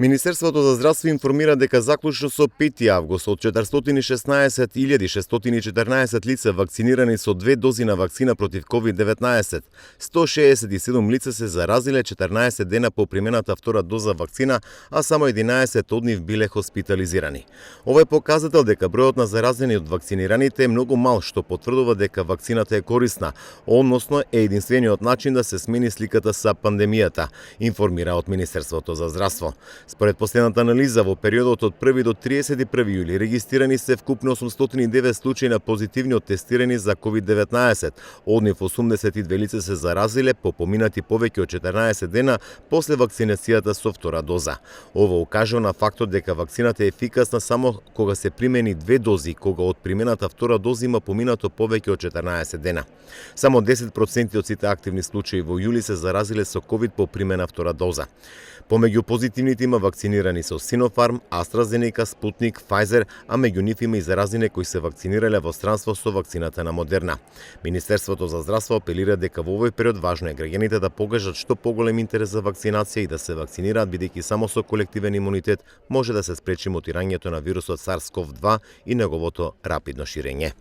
Министерството за здравство информира дека заклучно со 5 август од 416.614 лица вакцинирани со 2 дози на вакцина против COVID-19, 167 лица се заразиле 14 дена по примената втора доза вакцина, а само 11 од нив биле хоспитализирани. Ова е показател дека бројот на заразени од вакцинираните е многу мал, што потврдува дека вакцината е корисна, односно е единствениот начин да се смени сликата со пандемијата, информира од Министерството за здравство. Според последната анализа, во периодот од 1 до 31 јули регистрирани се вкупно 809 случаи на позитивни од тестирани за COVID-19. Од нив 82 лица се заразиле по поминати повеќе од 14 дена после вакцинацијата со втора доза. Ова укажува на фактот дека вакцината е ефикасна само кога се примени 2 дози, кога од примената втора доза има поминато повеќе од 14 дена. Само 10% од сите активни случаи во јули се заразиле со COVID по примена втора доза. Помеѓу позитивните има вакцинирани со Sinopharm, AstraZeneca, Sputnik, Pfizer, а меѓу нив има и заразени кои се вакцинирале во странство со вакцината на Moderna. Министерството за здравство апелира дека во овој период важно е граѓаните да покажат што поголем интерес за вакцинација и да се вакцинираат, бидејќи само со колективен имунитет може да се спречи мутирањето на вирусот SARS-CoV-2 и неговото рапидно ширење.